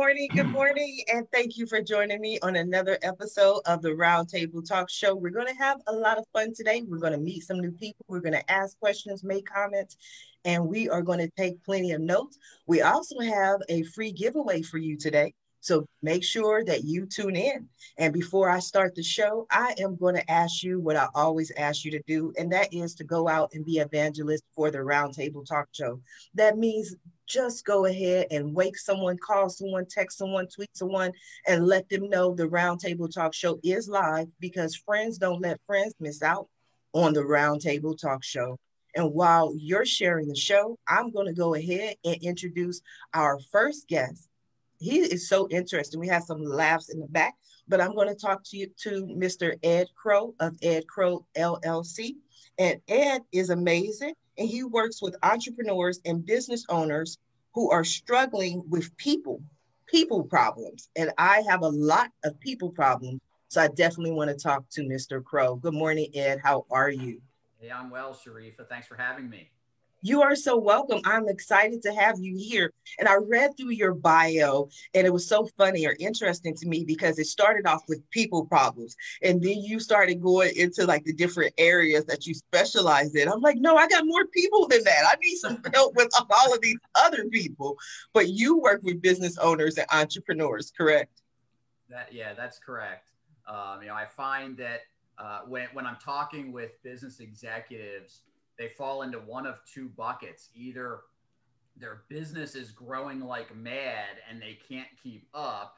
Good morning, and thank you for joining me on another episode of the Roundtable Talk Show. We're going to have a lot of fun today. We're going to meet some new people. We're going to ask questions, make comments, and we are going to take plenty of notes. We also have a free giveaway for you today. So make sure that you tune in. And before I start the show, I am going to ask you what I always ask you to do, and that is to go out and be evangelist for the Roundtable Talk Show. That means just go ahead and wake someone, call someone, text someone, tweet someone, and let them know the Roundtable Talk Show is live, because friends don't let friends miss out on the Roundtable Talk Show. And while you're sharing the show, I'm going to go ahead and introduce our first guest. He is so interesting. We have some laughs in the back, but I'm going to talk to Mr. Ed Crow of Ed Crow LLC. And Ed is amazing, and he works with entrepreneurs and business owners who are struggling with people problems. And I have a lot of people problems, so I definitely want to talk to Mr. Crow. Good morning, Ed. How are you? Hey, I'm well, Sharifa. Thanks for having me. You are so welcome. I'm excited to have you here. And I read through your bio, and it was so funny or interesting to me because it started off with people problems. And then you started going into like the different areas that you specialize in. I'm like, no, I got more people than that. I need some help with all of these other people. But you work with business owners and entrepreneurs, correct? Yeah, that's correct. I find that when I'm talking with business executives, they fall into one of two buckets. Either their business is growing like mad and they can't keep up,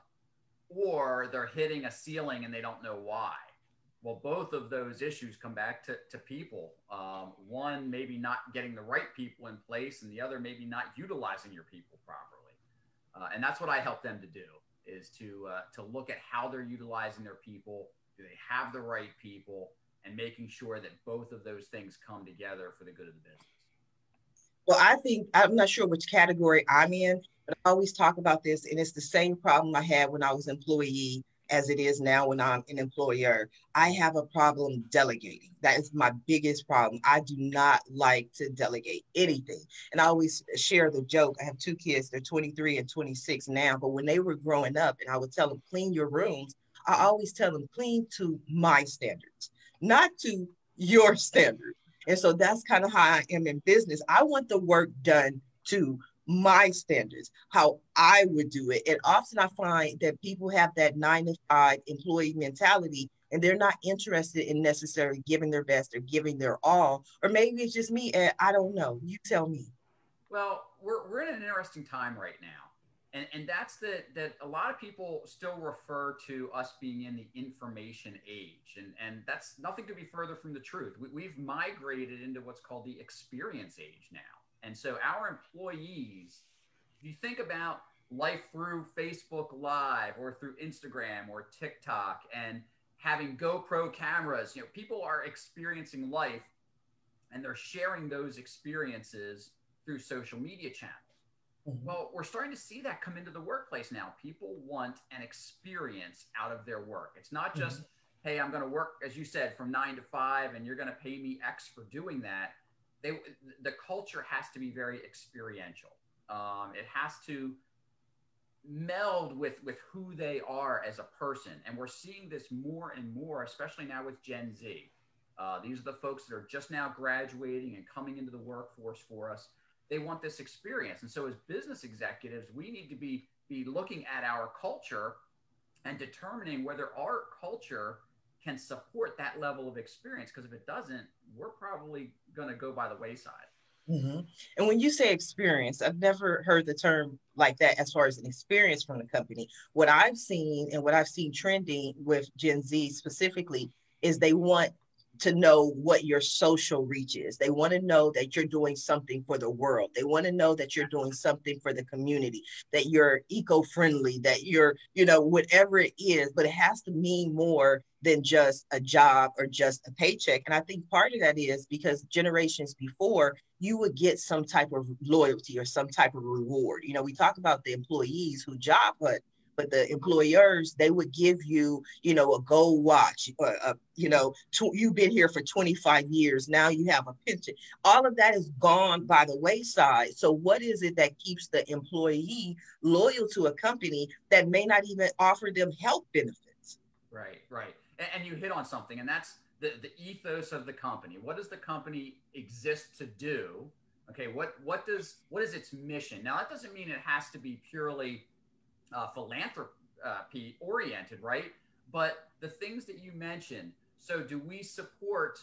or they're hitting a ceiling and they don't know why. Well, both of those issues come back to people. One, maybe not getting the right people in place, and the other, maybe not utilizing your people properly. And that's what I help them to do, is to look at how they're utilizing their people. Do they have the right people? And making sure that both of those things come together for the good of the business. Well, I think I'm not sure which category I'm in, but I always talk about this, and it's the same problem I had when I was employee as it is now when I'm an employer. I have a problem delegating. That is my biggest problem. I do not like to delegate anything. And I always share the joke. I have two kids, they're 23 and 26 now, but when they were growing up and I would tell them, clean your rooms, I always tell them, clean to my standards, not to your standards. And so that's kind of how I am in business. I want the work done to my standards, how I would do it. And often I find that people have that 9 to 5 employee mentality, and they're not interested in necessarily giving their best or giving their all. Or maybe it's just me, and I don't know. You tell me. Well, we're in an interesting time right now. And that's that a lot of people still refer to us being in the information age. And that's nothing could be further from the truth. We've migrated into what's called the experience age now. And so our employees, if you think about life through Facebook Live or through Instagram or TikTok and having GoPro cameras, people are experiencing life and they're sharing those experiences through social media channels. Well, we're starting to see that come into the workplace now. People want an experience out of their work. It's not just, hey, I'm going to work, as you said, from 9 to 5, and you're going to pay me X for doing that. The culture has to be very experiential. It has to meld with who they are as a person. And we're seeing this more and more, especially now with Gen Z. These are the folks that are just now graduating and coming into the workforce for us. They want this experience. And so as business executives, we need to be looking at our culture and determining whether our culture can support that level of experience. Because if it doesn't, we're probably going to go by the wayside. Mm-hmm. And when you say experience, I've never heard the term like that as far as an experience from the company. What I've seen and what I've seen trending with Gen Z specifically is they want to know what your social reach is. They want to know that you're doing something for the world. They want to know that you're doing something for the community, that you're eco-friendly, that you're, whatever it is, but it has to mean more than just a job or just a paycheck. And I think part of that is because generations before, you would get some type of loyalty or some type of reward. We talk about the employees who job hunt, but the employers, they would give you, you know, a gold watch, or you know, you've been here for 25 years. Now you have a pension. All of that is gone by the wayside. So what is it that keeps the employee loyal to a company that may not even offer them health benefits? Right, right. And you hit on something, and that's the ethos of the company. What does the company exist to do? Okay, what is its mission? Now, that doesn't mean it has to be purely philanthropy oriented, right? But the things that you mentioned. So, do we support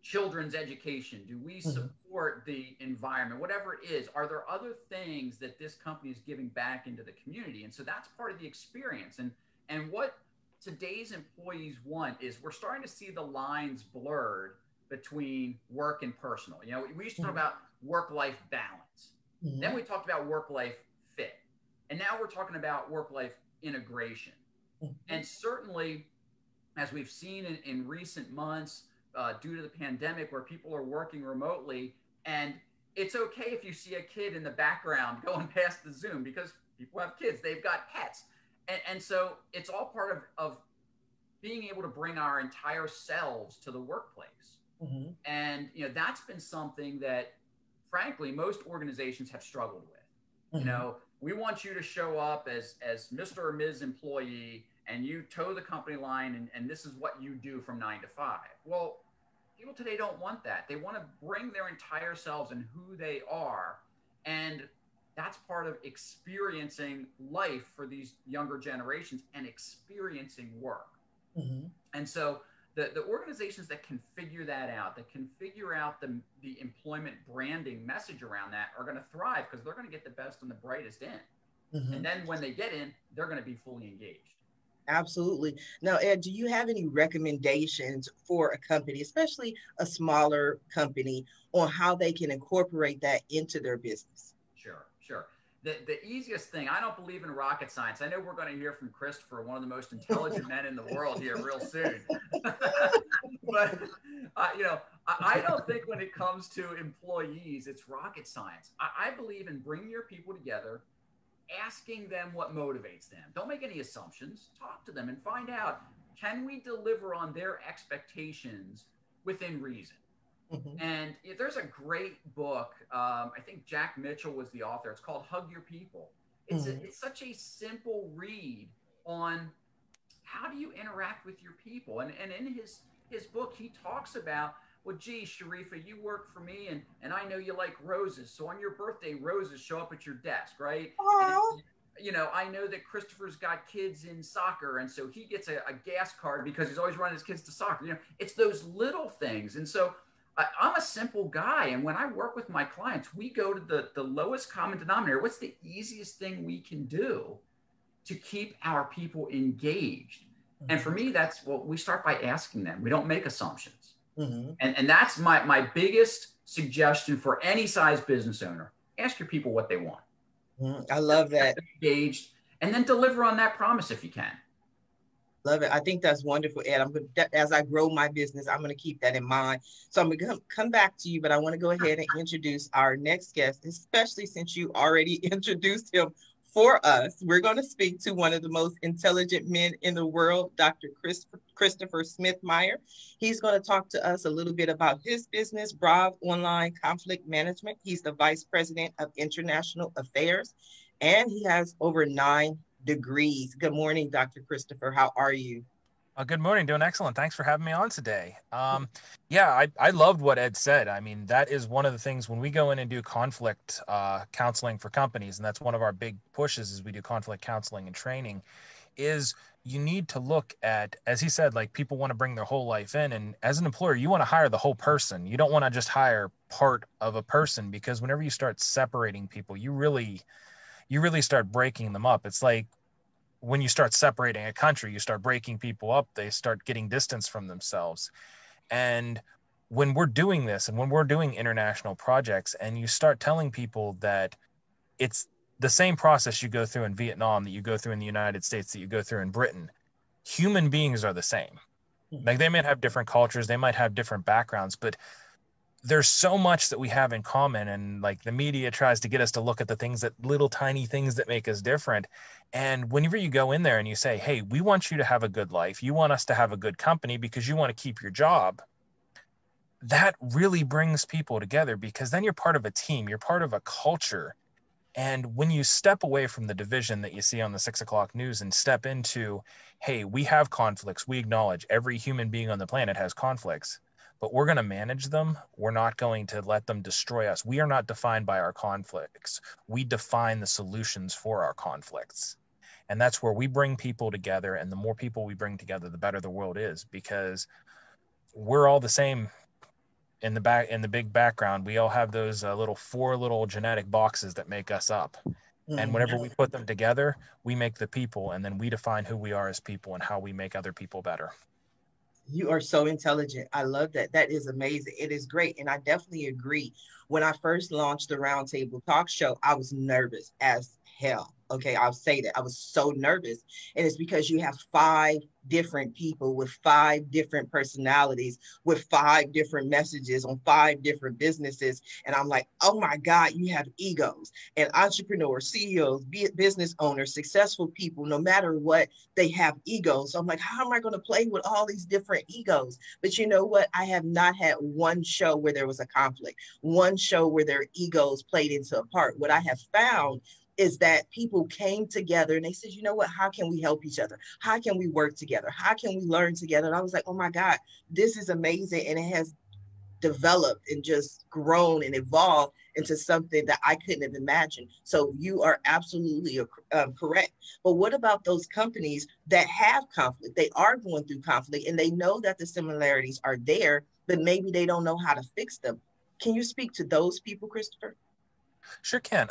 children's education? Do we support the environment? Whatever it is, are there other things that this company is giving back into the community? And so that's part of the experience. And what today's employees want is, we're starting to see the lines blurred between work and personal. You know, we used to talk about work-life balance. Then we talked about work-life fit. And now we're talking about work-life integration. And certainly, as we've seen in recent months, due to the pandemic, where people are working remotely, and it's okay if you see a kid in the background going past the Zoom, because people have kids, they've got pets. And so it's all part of being able to bring our entire selves to the workplace. And, you know, that's been something that, frankly, most organizations have struggled with. You know, we want you to show up as Mr. or Ms. Employee, and you toe the company line, and this is what you do from 9 to 5. Well, people today don't want that. They want to bring their entire selves and who they are. And that's part of experiencing life for these younger generations and experiencing work. And so the organizations that can figure that out, that can figure out the employment branding message around that, are going to thrive, because they're going to get the best and the brightest in. And then when they get in, they're going to be fully engaged. Absolutely. Now, Ed, do you have any recommendations for a company, especially a smaller company, on how they can incorporate that into their business? Sure, sure. The easiest thing, I don't believe in rocket science. I know we're going to hear from Christopher, one of the most intelligent men in the world, here real soon. But, you know, I don't think when it comes to employees, it's rocket science. I believe in bringing your people together, asking them what motivates them. Don't make any assumptions. Talk to them and find out, can we deliver on their expectations within reason? And there's a great book. I think Jack Mitchell was the author. It's called Hug Your People. It's such a simple read on how do you interact with your people. And in his book, he talks about, well, gee, Sharifa, you work for me, and I know you like roses. So on your birthday, roses show up at your desk, right? Oh. You know, I know that Christopher's got kids in soccer, and so he gets a gas card because he's always running his kids to soccer. You know, it's those little things. And so I'm a simple guy, and when I work with my clients, we go to the lowest common denominator. What's the easiest thing we can do to keep our people engaged? And for me, that's, well, we start by asking them. We don't make assumptions. And that's my biggest suggestion for any size business owner. Ask your people what they want. I love that. Engaged, and then deliver on that promise if you can. Love it. I think that's wonderful, Ed. As I grow my business, I'm going to keep that in mind. So I'm going to come back to you, but I want to go ahead and introduce our next guest, especially since you already introduced him for us. We're going to speak to one of the most intelligent men in the world, Dr. Christopher Smithmyer. He's going to talk to us a little bit about his business, Brāv Online Conflict Management. He's the Vice President of International Affairs, and he has over 9 degrees. Good morning, Dr. Christopher. How are you? Good morning. Doing excellent. Thanks for having me on today. Yeah, I loved what Ed said. I mean, that is one of the things when we go in and do conflict counseling for companies, and that's one of our big pushes is we do conflict counseling and training, is you need to look at, as he said, like people want to bring their whole life in. And as an employer, you want to hire the whole person. You don't want to just hire part of a person, because whenever you start separating people, you really start breaking them up. It's like when you start separating a country, you start breaking people up, they start getting distance from themselves. And when we're doing this and when we're doing international projects and you start telling people that it's the same process you go through in Vietnam that you go through in the United States, that you go through in Britain, human beings are the same. Like they might have different cultures, they might have different backgrounds, but there's so much that we have in common, and like the media tries to get us to look at the things, that little tiny things that make us different. And whenever you go in there and you say, hey, we want you to have a good life, you want us to have a good company because you want to keep your job, that really brings people together, because then you're part of a team, you're part of a culture. And when you step away from the division that you see on the 6 o'clock news and step into, hey, we have conflicts, we acknowledge every human being on the planet has conflicts, but we're going to manage them. We're not going to let them destroy us. We are not defined by our conflicts. We define the solutions for our conflicts. And that's where we bring people together. And the more people we bring together, the better the world is, because we're all the same in the big background. We all have those four little genetic boxes that make us up. And whenever we put them together, we make the people, and then we define who we are as people and how we make other people better. You are so intelligent. I love that. That is amazing. It is great. And I definitely agree. When I first launched the Roundtable Talk Show, I was nervous as hell. Okay, I'll say that. I was so nervous. And it's because you have 5 different people with 5 different personalities, with 5 different messages on 5 different businesses. And I'm like, oh my God, you have egos. And entrepreneurs, CEOs, business owners, successful people, no matter what, they have egos. So I'm like, how am I going to play with all these different egos? But you know what? I have not had one show where there was a conflict, one show where their egos played into a part. What I have found is that people came together and they said, you know what, how can we help each other? How can we work together? How can we learn together? And I was like, oh my God, this is amazing. And it has developed and just grown and evolved into something that I couldn't have imagined. So you are absolutely correct. But what about those companies that have conflict? They are going through conflict and they know that the similarities are there, but maybe they don't know how to fix them. Can you speak to those people, Christopher? Sure can.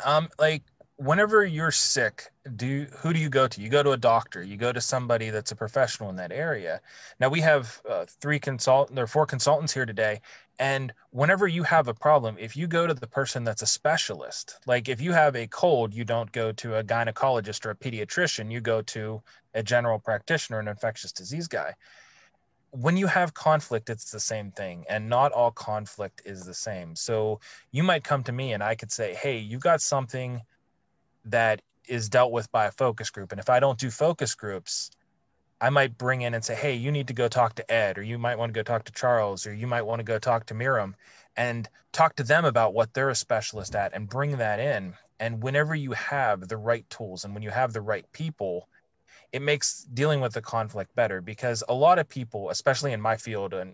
Whenever you're sick, who do you go to? You go to a doctor. You go to somebody that's a professional in that area. Now we have 4 consultants here today, and whenever you have a problem, if you go to the person that's a specialist, like if you have a cold, you don't go to a gynecologist or a pediatrician. You go to a general practitioner, an infectious disease guy. When you have conflict, it's the same thing, and not all conflict is the same. So you might come to me and I could say, hey, you got something that is dealt with by a focus group. And if I don't do focus groups, I might bring in and say, hey, you need to go talk to Ed, or you might want to go talk to Charles, or you might want to go talk to Miriam and talk to them about what they're a specialist at and bring that in. And whenever you have the right tools and when you have the right people, it makes dealing with the conflict better, because a lot of people, especially in my field, and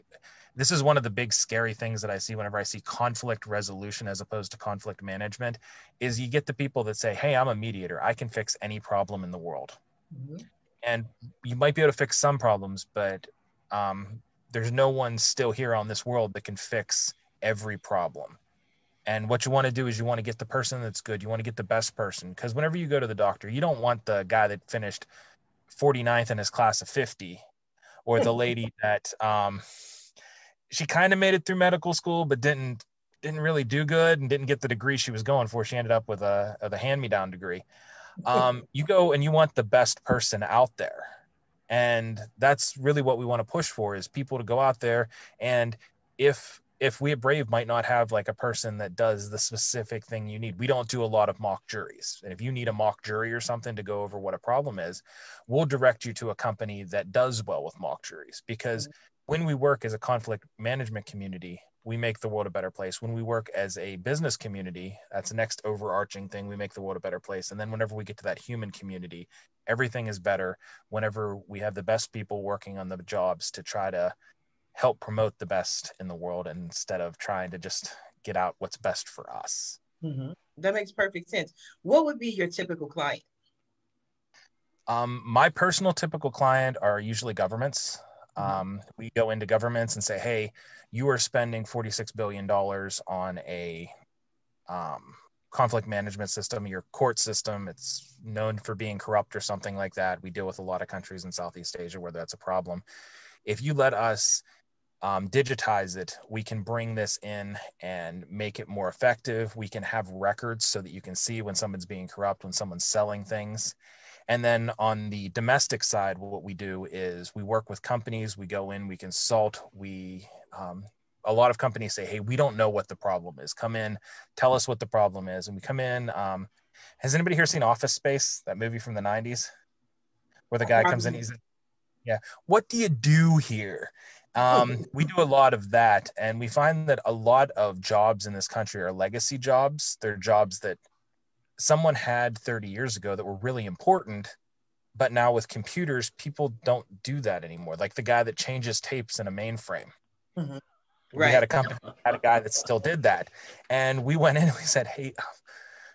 this is one of the big scary things that I see whenever I see conflict resolution as opposed to conflict management, is you get the people that say, hey, I'm a mediator. I can fix any problem in the world. Mm-hmm. And you might be able to fix some problems, but there's no one still here on this world that can fix every problem. And what you want to do is you want to get the person that's good. You want to get the best person. Because whenever you go to the doctor, you don't want the guy that finished 49th in his class of 50, or the lady that she kind of made it through medical school, but didn't really do good and didn't get the degree she was going for. She ended up with a hand-me-down degree. You go and you want the best person out there. And that's really what we want to push for, is people to go out there. And if we at Brāv might not have like a person that does the specific thing you need, we don't do a lot of mock juries. And if you need a mock jury or something to go over what a problem is, we'll direct you to a company that does well with mock juries. Because when we work as a conflict management community, we make the world a better place. When we work as a business community, that's the next overarching thing, we make the world a better place. And then whenever we get to that human community, everything is better whenever we have the best people working on the jobs to try to help promote the best in the world, instead of trying to just get out what's best for us. Mm-hmm. That makes perfect sense. What would be your typical client? My personal typical client are usually governments. We go into governments and say, hey, you are spending $46 billion on a conflict management system, your court system. It's known for being corrupt or something like that. We deal with a lot of countries in Southeast Asia where that's a problem. If you let us digitize it, we can bring this in and make it more effective. We can have records so that you can see when someone's being corrupt, when someone's selling things. And then on the domestic side, what we do is we work with companies, we go in, we consult, we a lot of companies say, hey, we don't know what the problem is. Come in, tell us what the problem is. And we come in. Has anybody here seen Office Space, that movie from the 90s, where the guy comes in, he's, yeah, what do you do here? We do a lot of that. And we find that a lot of jobs in this country are legacy jobs. They're jobs that someone had 30 years ago that were really important. But now with computers, people don't do that anymore. Like the guy that changes tapes in a mainframe. Mm-hmm. Right. We had a company that had a guy that still did that. And we went in and we said, hey,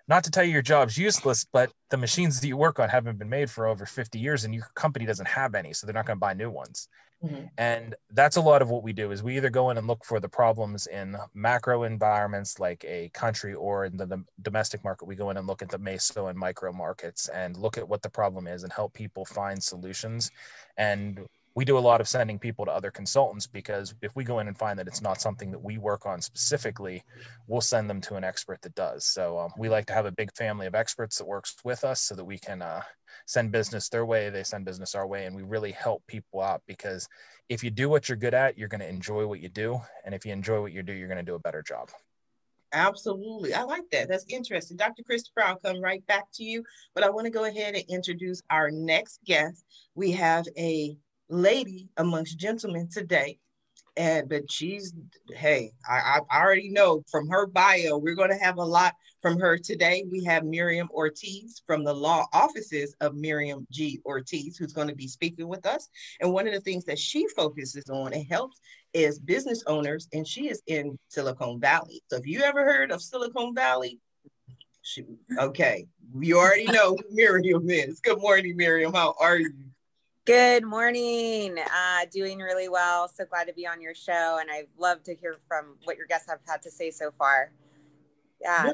not to tell you your job's useless, but the machines that you work on haven't been made for over 50 years and your company doesn't have any, so they're not going to buy new ones. Mm-hmm. And that's a lot of what we do is we either go in and look for the problems in macro environments like a country, or in the domestic market, we go in and look at the meso and micro markets and look at what the problem is and help people find solutions. And we do a lot of sending people to other consultants, because if we go in and find that it's not something that we work on specifically, we'll send them to an expert that does. So we like to have a big family of experts that works with us so that we can send business their way, they send business our way, and we really help people out, because if you do what you're good at, you're going to enjoy what you do. And if you enjoy what you do, you're going to do a better job. Absolutely. I like that. That's interesting. Dr. Christopher, I'll come right back to you, but I want to go ahead and introduce our next guest. We have a lady amongst gentlemen today, but she's, hey, I already know from her bio, we're going to have a lot from her today. We have Miriam Ortiz from the law offices of Miriam G. Ortiz, who's going to be speaking with us. And one of the things that she focuses on and helps is business owners, and she is in Silicon Valley. So if you ever heard of Silicon Valley, okay, you already know who Miriam is. Good morning, Miriam. How are you? Good morning. Doing really well. So glad to be on your show. And I'd love to hear from what your guests have had to say so far. Yeah.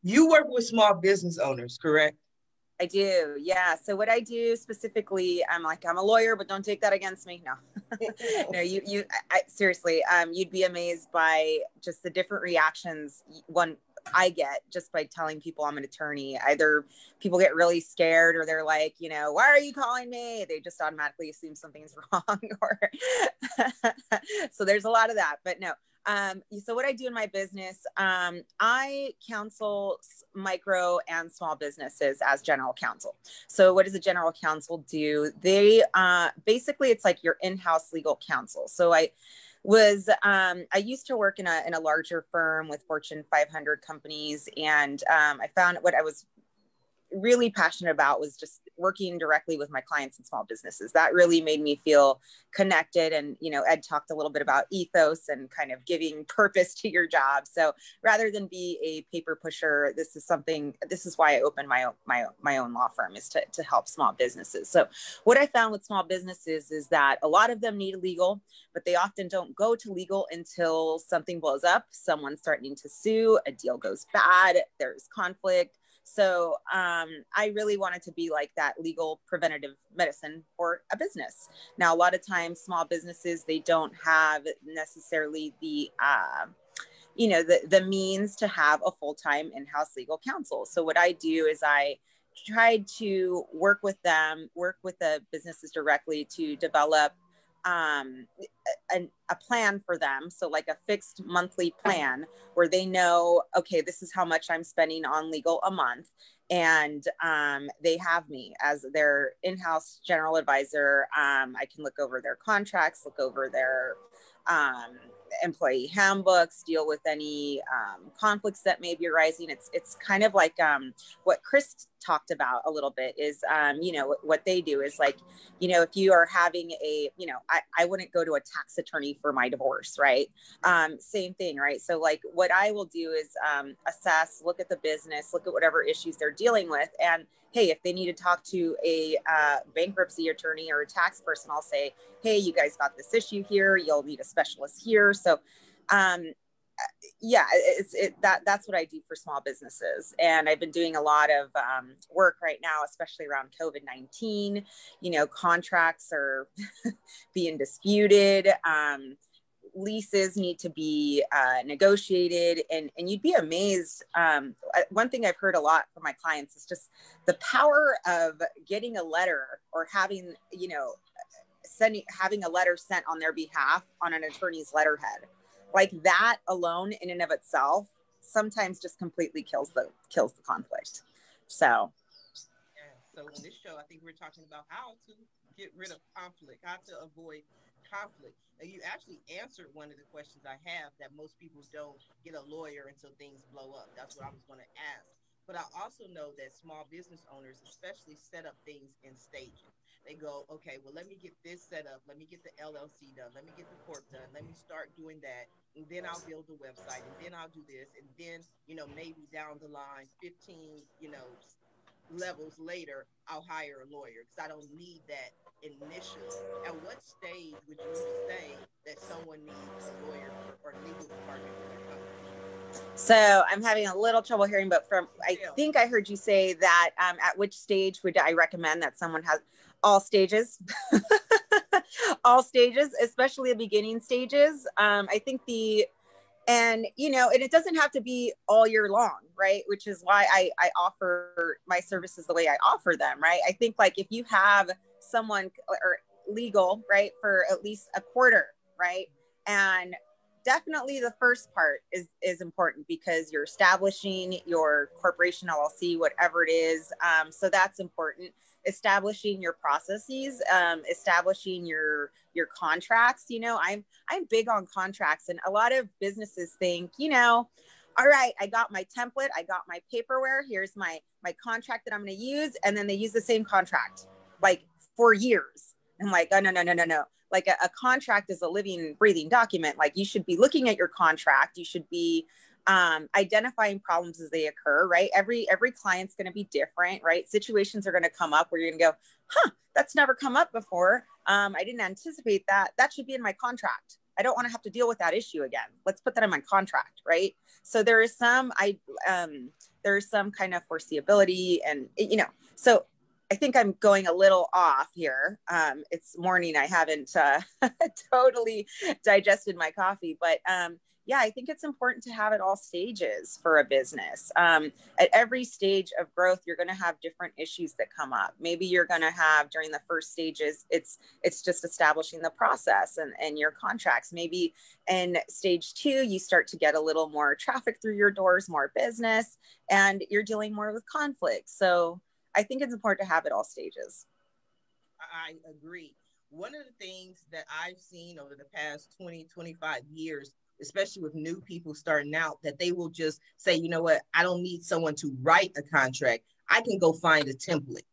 You work with small business owners, correct? I do. Yeah. So what I do specifically, I'm a lawyer, but don't take that against me. No, no, seriously, you'd be amazed by just the different reactions I get just by telling people I'm an attorney. Either people get really scared, or they're like, why are you calling me? They just automatically assume something's wrong. So there's a lot of that, but no. So what I do in my business, I counsel micro and small businesses as general counsel. So what does a general counsel do? They, basically it's like your in-house legal counsel. So I used to work in a larger firm with Fortune 500 companies. And, I found what I was really passionate about was just working directly with my clients and small businesses. That really made me feel connected. And, Ed talked a little bit about ethos and kind of giving purpose to your job. So rather than be a paper pusher, this is why I opened my own law firm, is to help small businesses. So what I found with small businesses is that a lot of them need legal, but they often don't go to legal until something blows up, someone's threatening to sue, a deal goes bad, there's conflict. So I really wanted to be like that legal preventative medicine for a business. Now, a lot of times small businesses, they don't have necessarily the means to have a full-time in-house legal counsel. So what I do is I tried to work with the businesses directly to develop a plan for them. So like a fixed monthly plan where they know, okay, this is how much I'm spending on legal a month. And they have me as their in-house general advisor. I can look over their contracts, look over their employee handbooks, deal with any conflicts that may be arising. It's kind of like what Chris talked about a little bit is, what they do is like, if you are having I wouldn't go to a tax attorney for my divorce, right? Same thing, right? So like what I will do is assess, look at the business, look at whatever issues they're dealing with. And hey, if they need to talk to a bankruptcy attorney or a tax person, I'll say, hey, you guys got this issue here. You'll need a specialist here. So, that's what I do for small businesses. And I've been doing a lot of work right now, especially around COVID-19. Contracts are being disputed. Leases need to be negotiated, and you'd be amazed. One thing I've heard a lot from my clients is just the power of getting a letter or having, having a letter sent on their behalf on an attorney's letterhead. Like that alone in and of itself sometimes just completely kills the conflict. So yeah, so on this show, I think we're talking about how to get rid of conflict, how to avoid conflict. And you actually answered one of the questions I have, that most people don't get a lawyer until things blow up. That's what I was going to ask. But I also know that small business owners especially set up things in stages. They go, okay, well, let me get this set up. Let me get the LLC done. Let me get the corp done. Let me start doing that. And then I'll build the website. And then I'll do this. And then, maybe down the line, 15, levels later, I'll hire a lawyer because I don't need that initially. At what stage would you say that someone needs a lawyer or legal department for their company? So I'm having a little trouble hearing, but I think I heard you say that at which stage would I recommend that someone has all stages, all stages, especially the beginning stages. I think and it doesn't have to be all year long, right? Which is why I offer my services the way I offer them, right? I think like if you have someone or legal, right, for at least a quarter, right? And definitely the first part is important because you're establishing your corporation, LLC, whatever it is. So that's important. Establishing your processes, establishing your contracts. I'm big on contracts, and a lot of businesses think, all right, I got my template, I got my paperware, here's my contract that I'm going to use, and then they use the same contract like for years. I'm like, oh, no. Like a contract is a living, breathing document. Like you should be looking at your contract. You should be identifying problems as they occur, right? Every client's going to be different, right? Situations are going to come up where you're going to go, that's never come up before. I didn't anticipate that. That should be in my contract. I don't want to have to deal with that issue again. Let's put that in my contract, right? So there is some kind of foreseeability, and so I think I'm going a little off here. It's morning. I haven't totally digested my coffee, but yeah, I think it's important to have at all stages for a business. At every stage of growth, you're going to have different issues that come up. Maybe you're going to have during the first stages, it's just establishing the process and your contracts. Maybe in stage 2, you start to get a little more traffic through your doors, more business, and you're dealing more with conflict. So I think it's important to have at all stages. I agree. One of the things that I've seen over the past 20, 25 years, especially with new people starting out, that they will just say, you know what, I don't need someone to write a contract. I can go find a template.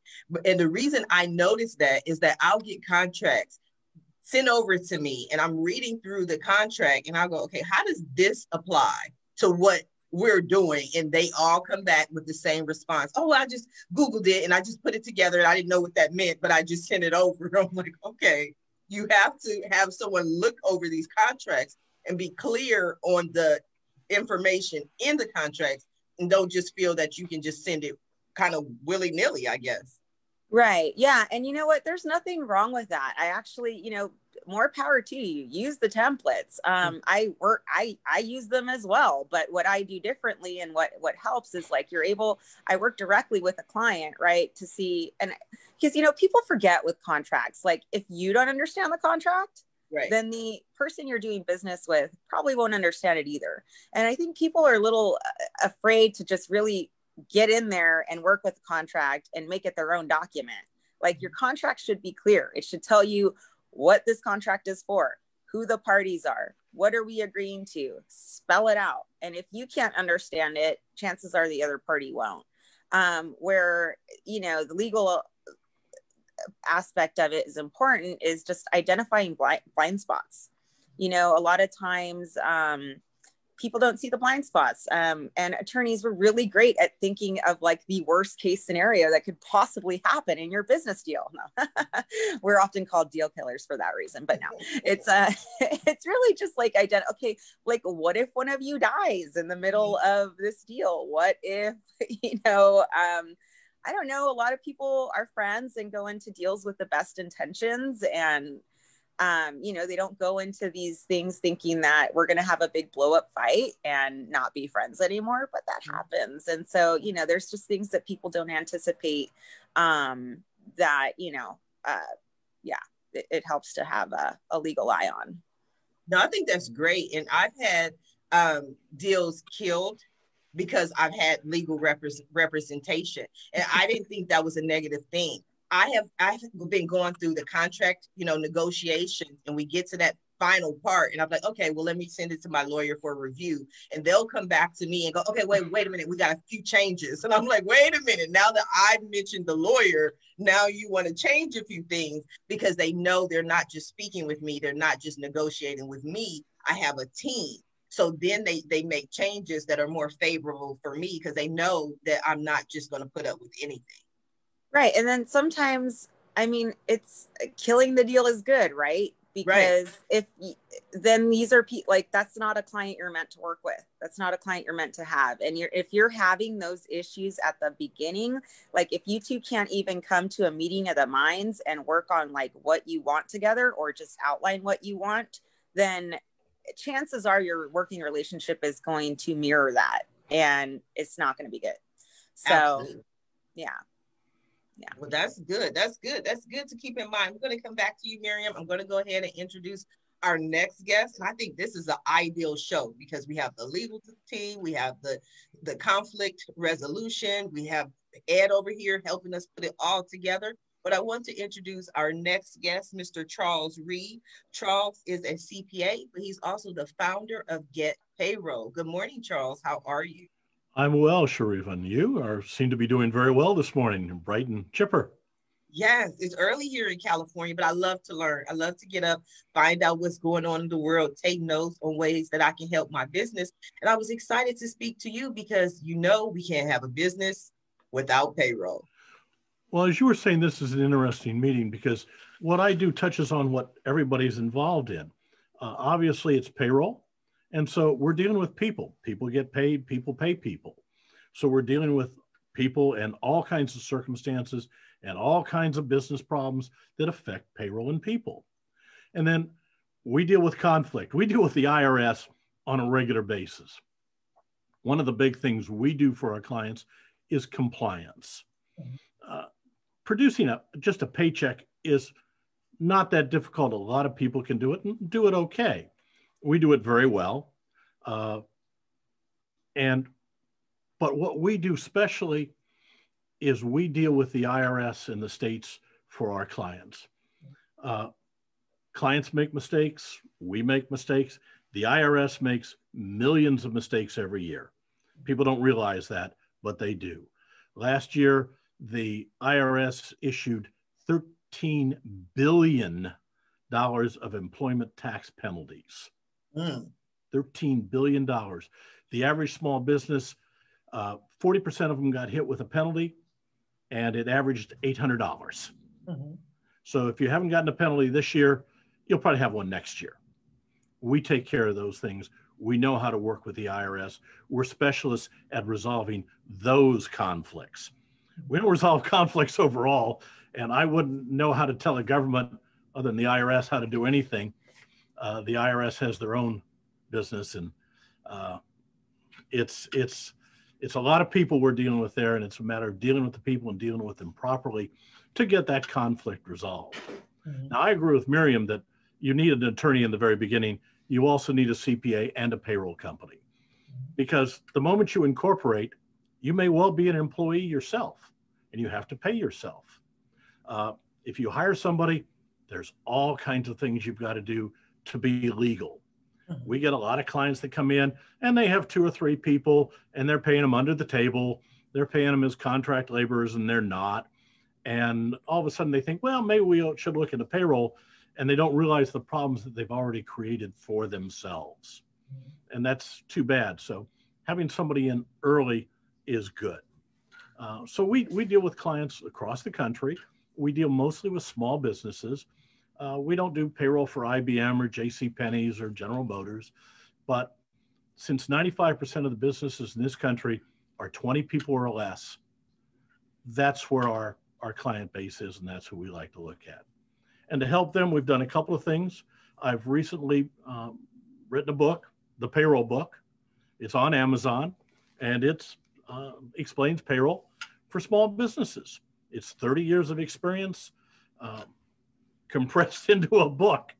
And the reason I notice that is that I'll get contracts sent over to me and I'm reading through the contract and I'll go, okay, how does this apply to what we're doing? And they all come back with the same response. Oh, I just Googled it and I just put it together and I didn't know what that meant, but I just sent it over. I'm like, okay, you have to have someone look over these contracts and be clear on the information in the contracts and don't just feel that you can just send it kind of willy-nilly, I guess. Right. Yeah. And you know what? There's nothing wrong with that. I actually, more power to you. Use the templates. I use them as well, but what I do differently and what helps is like I work directly with a client, right? To see, and because, people forget with contracts, like if you don't understand the contract, right, then the person you're doing business with probably won't understand it either. And I think people are a little afraid to just really get in there and work with the contract and make it their own document. Like your contract should be clear. It should tell you what this contract is for, who the parties are, what are we agreeing to, spell it out. And if you can't understand it, chances are the other party won't. Where, the legal aspect of it is important is just identifying blind spots. A lot of times, people don't see the blind spots. And attorneys were really great at thinking of like the worst case scenario that could possibly happen in your business deal. No. We're often called deal killers for that reason, but no, it's really just like okay, like what if one of you dies in the middle of this deal? What if, I don't know, a lot of people are friends and go into deals with the best intentions and they don't go into these things thinking that we're going to have a big blow up fight and not be friends anymore, but that happens. And so, there's just things that people don't anticipate, yeah. it helps to have a legal eye on. No, I think that's great. And I've had deals killed because I've had legal representation. And I didn't think that was a negative thing. I've been going through the contract, negotiations, and we get to that final part, and I'm like, okay, well, let me send it to my lawyer for review, and they'll come back to me and go, okay, wait a minute, we got a few changes, and I'm like, wait a minute, now that I've mentioned the lawyer, now you want to change a few things, because they know they're not just speaking with me, they're not just negotiating with me. I have a team. So then they make changes that are more favorable for me, because they know that I'm not just going to put up with anything. Right. And then sometimes, I mean, it's killing the deal is good, right? Because then these are like, that's not a client you're meant to work with. That's not a client you're meant to have. And if you're having those issues at the beginning, like if you two can't even come to a meeting of the minds and work on like what you want together, or just outline what you want, then chances are your working relationship is going to mirror that, and it's not going to be good. So, absolutely. Yeah. Well, that's good. That's good to keep in mind. We're going to come back to you, Miriam. I'm going to go ahead and introduce our next guest. And I think this is an ideal show, because we have the legal team, we have the conflict resolution, we have Ed over here helping us put it all together. But I want to introduce our next guest, Mr. Charles Reed. Charles is a CPA, but he's also the founder of Get Payroll. Good morning, Charles. How are you? I'm well, Sharif, and you seem to be doing very well this morning, bright and chipper. Yes, it's early here in California, but I love to learn. I love to get up, find out what's going on in the world, take notes on ways that I can help my business. And I was excited to speak to you, because we can't have a business without payroll. Well, as you were saying, this is an interesting meeting, because what I do touches on what everybody's involved in. Obviously, it's payroll. And so we're dealing with people. People get paid, people pay people. So we're dealing with people and all kinds of circumstances and all kinds of business problems that affect payroll and people. And then we deal with conflict. We deal with the IRS on a regular basis. One of the big things we do for our clients is compliance. Producing just a paycheck is not that difficult. A lot of people can do it and do it okay. We do it very well. But what we do specially is we deal with the IRS in the states for our clients. Clients make mistakes. We make mistakes. The IRS makes millions of mistakes every year. People don't realize that, but they do. Last year, the IRS issued $13 billion of employment tax penalties. $13 billion. The average small business, 40% of them got hit with a penalty, and it averaged $800. Mm-hmm. So if you haven't gotten a penalty this year, you'll probably have one next year. We take care of those things. We know how to work with the IRS. We're specialists at resolving those conflicts. We don't resolve conflicts overall, and I wouldn't know how to tell a government other than the IRS how to do anything. The IRS has their own business, and it's a lot of people we're dealing with there, and it's a matter of dealing with the people and dealing with them properly to get that conflict resolved. Mm-hmm. Now, I agree with Miriam that you need an attorney in the very beginning. You also need a CPA and a payroll company, because the moment you incorporate, you may well be an employee yourself, and you have to pay yourself. If you hire somebody, there's all kinds of things you've got to do to be legal. We get a lot of clients that come in and they have 2 or 3 people, and they're paying them under the table. They're paying them as contract laborers, and they're not. And all of a sudden they think, well, maybe we should look into payroll, and they don't realize the problems that they've already created for themselves. And that's too bad. So having somebody in early is good. So we deal with clients across the country. We deal mostly with small businesses. We don't do payroll for IBM or JCPenney's or General Motors, but since 95% of the businesses in this country are 20 people or less, that's where our client base is, and that's who we like to look at. And to help them, we've done a couple of things. I've recently written a book, the payroll book. It's on Amazon, and it explains payroll for small businesses. It's 30 years of experience. compressed into a book.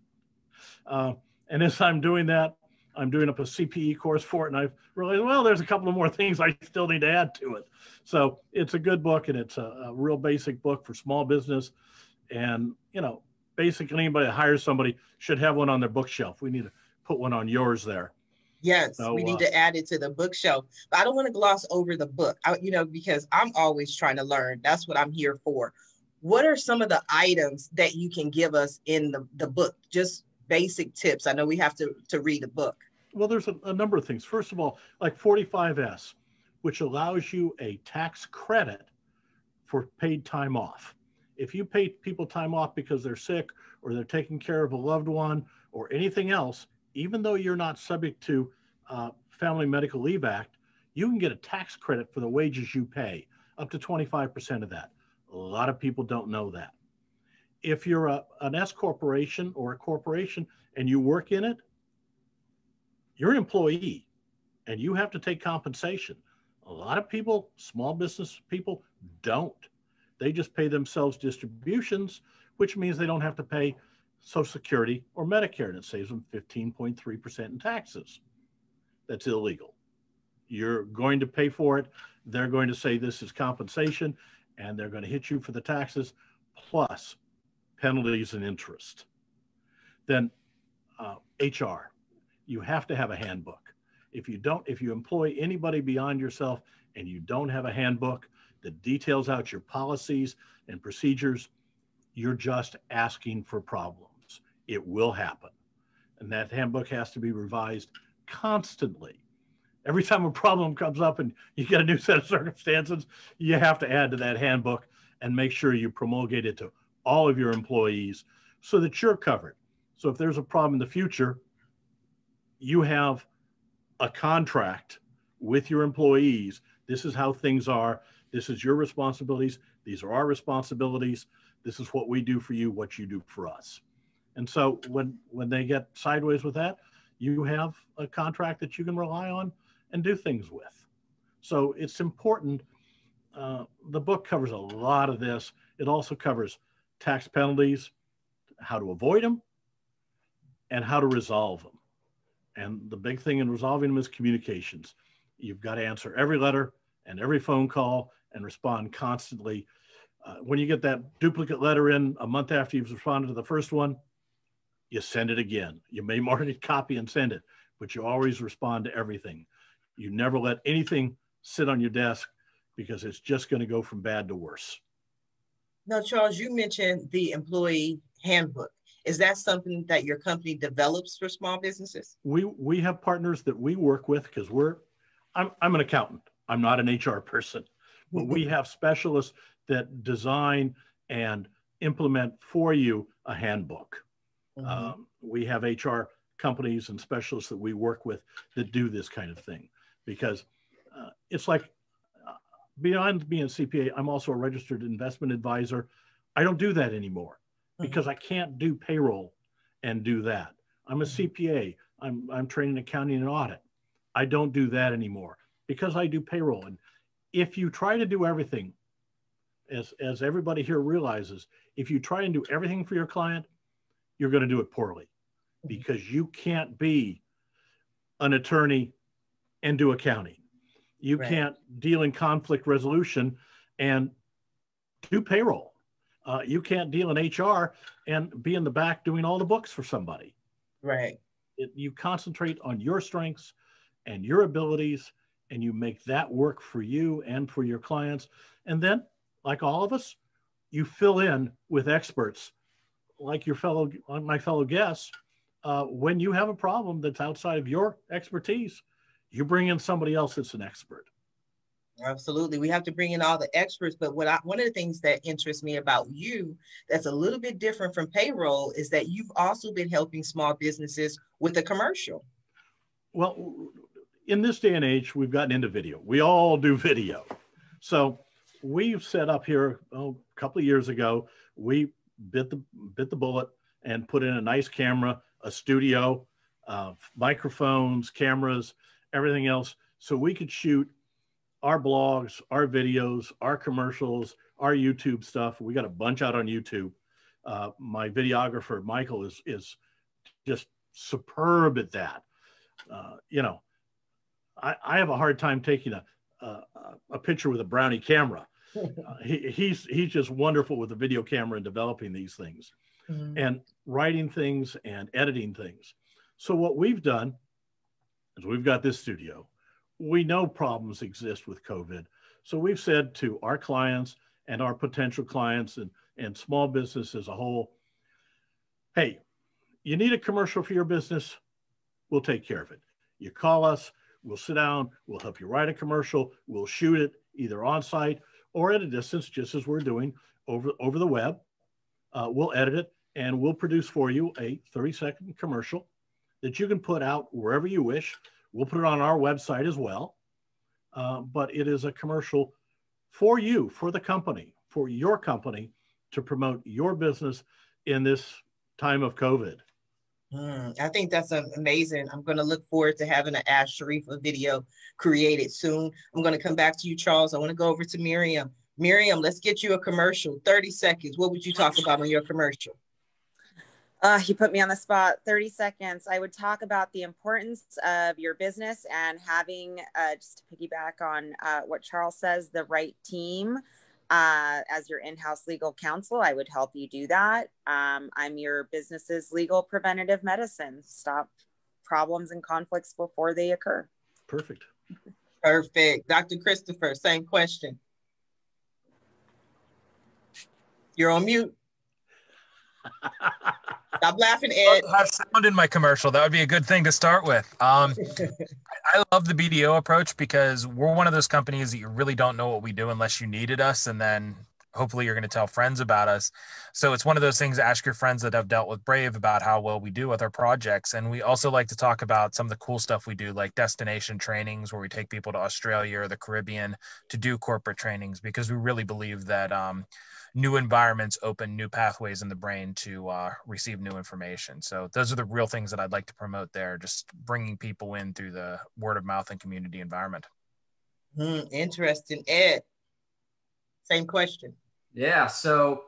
And as I'm doing that, I'm doing up a CPE course for it, and I've realized, well, there's a couple of more things I still need to add to it. So it's a good book, and it's a real basic book for small business. And, you know, basically anybody that hires somebody should have one on their bookshelf. We need to put one on yours there. Yes, So, we need to add it to the bookshelf. But I don't want to gloss over the book, you know, because I'm always trying to learn. That's what I'm here for. What are some of the items that you can give us in the book? Just basic tips. I know we have to read the book. Well, there's a number of things. First of all, like 45S, which allows you a tax credit for paid time off. If you pay people time off because they're sick or they're taking care of a loved one or anything else, even though you're not subject to Family Medical Leave Act, you can get a tax credit for the wages you pay, up to 25% of that. A lot of people don't know that. If you're an S corporation or a corporation and you work in it, you're an employee and you have to take compensation. A lot of people, small business people, don't. They just pay themselves distributions, which means they don't have to pay Social Security or Medicare, and it saves them 15.3% in taxes. That's illegal. You're going to pay for it. They're going to say this is compensation, and they're going to hit you for the taxes, plus penalties and interest. Then HR, you have to have a handbook. If you employ anybody beyond yourself and you don't have a handbook that details out your policies and procedures, you're just asking for problems. It will happen. And that handbook has to be revised constantly. Every time a problem comes up and you get a new set of circumstances, you have to add to that handbook and make sure you promulgate it to all of your employees so that you're covered. So if there's a problem in the future, you have a contract with your employees. This is how things are. This is your responsibilities. These are our responsibilities. This is what we do for you, what you do for us. And so when they get sideways with that, you have a contract that you can rely on and do things with. So it's important. The book covers a lot of this. It also covers tax penalties, how to avoid them, and how to resolve them. And the big thing in resolving them is communications. You've got to answer every letter and every phone call and respond constantly. When you get that duplicate letter in a month after you've responded to the first one, you send it again. You may mark it, copy and send it, but you always respond to everything. You never let anything sit on your desk because it's just going to go from bad to worse. Now, Charles, you mentioned the employee handbook. Is that something that your company develops for small businesses? We have partners that we work with because I'm an accountant. I'm not an HR person, but we have specialists that design and implement for you a handbook. Mm-hmm. We have HR companies and specialists that we work with that do this kind of thing because it's like beyond being a CPA, I'm also a registered investment advisor. I don't do that anymore because I can't do payroll and do that. I'm a CPA. I'm trained in accounting and audit. I don't do that anymore because I do payroll. And if you try to do everything, as everybody here realizes, if you try and do everything for your client, you're going to do it poorly because you can't be an attorney and do accounting. You can't deal in conflict resolution and do payroll. You can't deal in HR and be in the back doing all the books for somebody. Right. You concentrate on your strengths and your abilities, and you make that work for you and for your clients. And then, like all of us, you fill in with experts like my fellow guests. When you have a problem that's outside of your expertise, you bring in somebody else that's an expert. Absolutely. We have to bring in all the experts. But one of the things that interests me about you that's a little bit different from payroll is that you've also been helping small businesses with a commercial. Well, in this day and age, we've gotten into video. We all do video. So we've set up here a couple of years ago, we bit the bullet and put in a nice camera, a studio, microphones, cameras, everything else. So we could shoot our blogs, our videos, our commercials, our YouTube stuff. We got a bunch out on YouTube My videographer, Michael, is just superb at that. You know, I have a hard time taking a picture with a brownie camera. He's just wonderful with the video camera and developing these things and writing things and editing things. So what we've done is we've got this studio. We know problems exist with COVID. So we've said to our clients and our potential clients and small business as a whole, hey, you need a commercial for your business, we'll take care of it. You call us, we'll sit down, we'll help you write a commercial, we'll shoot it either on site or at a distance, just as we're doing over the web. We'll edit it and we'll produce for you a 30-second commercial that you can put out wherever you wish. We'll put it on our website as well. But it is a commercial for you, for the company, for your company to promote your business in this time of COVID. I think that's amazing. I'm going to look forward to having an Ash Sharifa video created soon. I'm going to come back to you, Charles. I want to go over to Miriam. Miriam, let's get you a commercial. 30 seconds. What would you talk about on your commercial? You put me on the spot. 30 seconds. I would talk about the importance of your business and having, just to piggyback on what Charles says, the right team. As your in-house legal counsel, I would help you do that. I'm your business's legal preventative medicine. Stop problems and conflicts before they occur. Perfect. Perfect. Dr. Christopher, same question. You're on mute. Stop laughing, Ed. I have sound in my commercial. That would be a good thing to start with. I love the BDO approach because we're one of those companies that you really don't know what we do unless you needed us, and then hopefully you're going to tell friends about us. So it's one of those things, ask your friends that have dealt with Brāv about how well we do with our projects. And we also like to talk about some of the cool stuff we do, like destination trainings where we take people to Australia or the Caribbean to do corporate trainings, because we really believe that new environments open new pathways in the brain to receive new information. So those are the real things that I'd like to promote there, just bringing people in through the word of mouth and community environment. Interesting. Ed, same question. Yeah. So,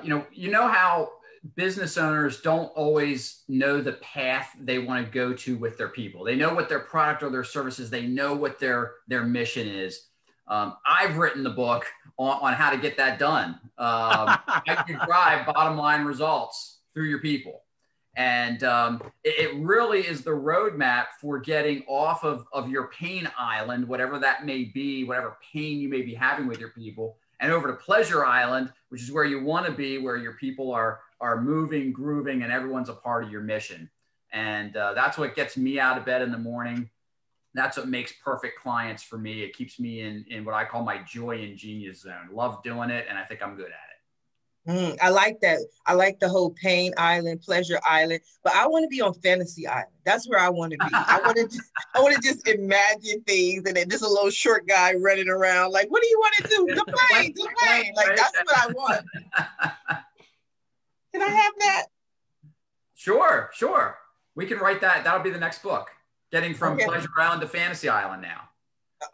you know how business owners don't always know the path they want to go to with their people. They know what their product or their services, they know what their mission is. I've written the book on how to get that done. How you drive bottom line results through your people. And it really is the roadmap for getting off of your pain island, whatever that may be, whatever pain you may be having with your people, and over to Pleasure Island, which is where you want to be, where your people are moving, grooving, and everyone's a part of your mission. And that's what gets me out of bed in the morning. That's what makes perfect clients for me. It keeps me in what I call my joy and genius zone. Love doing it, and I think I'm good at it. I like that. I like the whole pain island, pleasure island, but I want to be on fantasy island. That's where I want to be. I want to just imagine things, and then just a little short guy running around like, what do you want to do? The plane. Like, that's what I want. Can I have that? Sure. We can write that. That'll be the next book. Getting from Pleasure Island to Fantasy Island now.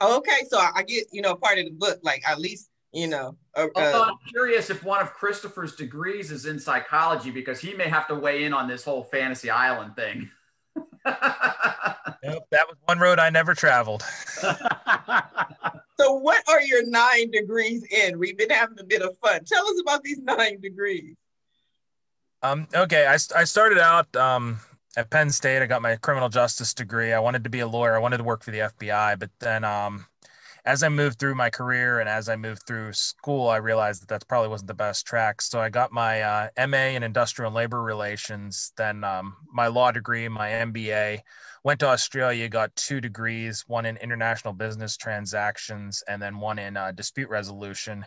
Okay, so I get, part of the book, like at least, Although I'm curious if one of Christopher's degrees is in psychology, because he may have to weigh in on this whole Fantasy Island thing. Nope, that was one road I never traveled. So what are your 9 degrees in? We've been having a bit of fun. Tell us about these 9 degrees. Okay, I started out at Penn State. I got my criminal justice degree. I wanted to be a lawyer. I wanted to work for the FBI. But then as I moved through my career and as I moved through school, I realized that probably wasn't the best track. So I got my MA in Industrial and Labor Relations, then my law degree, my MBA, went to Australia, got 2 degrees, one in international business transactions, and then one in dispute resolution.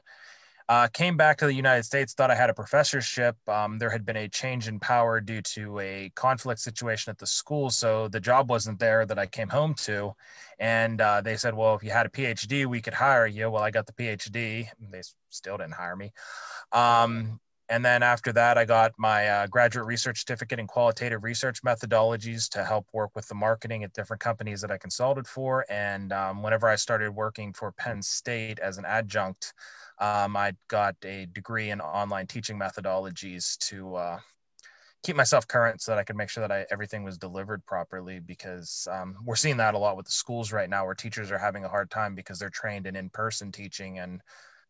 Came back to the United States, thought I had a professorship. There had been a change in power due to a conflict situation at the school, so the job wasn't there that I came home to. And they said, well, if you had a PhD, we could hire you. Well, I got the PhD. They still didn't hire me. And then after that, I got my graduate research certificate in qualitative research methodologies to help work with the marketing at different companies that I consulted for. And whenever I started working for Penn State as an adjunct, I got a degree in online teaching methodologies to keep myself current so that I could make sure that everything was delivered properly, because we're seeing that a lot with the schools right now, where teachers are having a hard time because they're trained in in-person teaching, and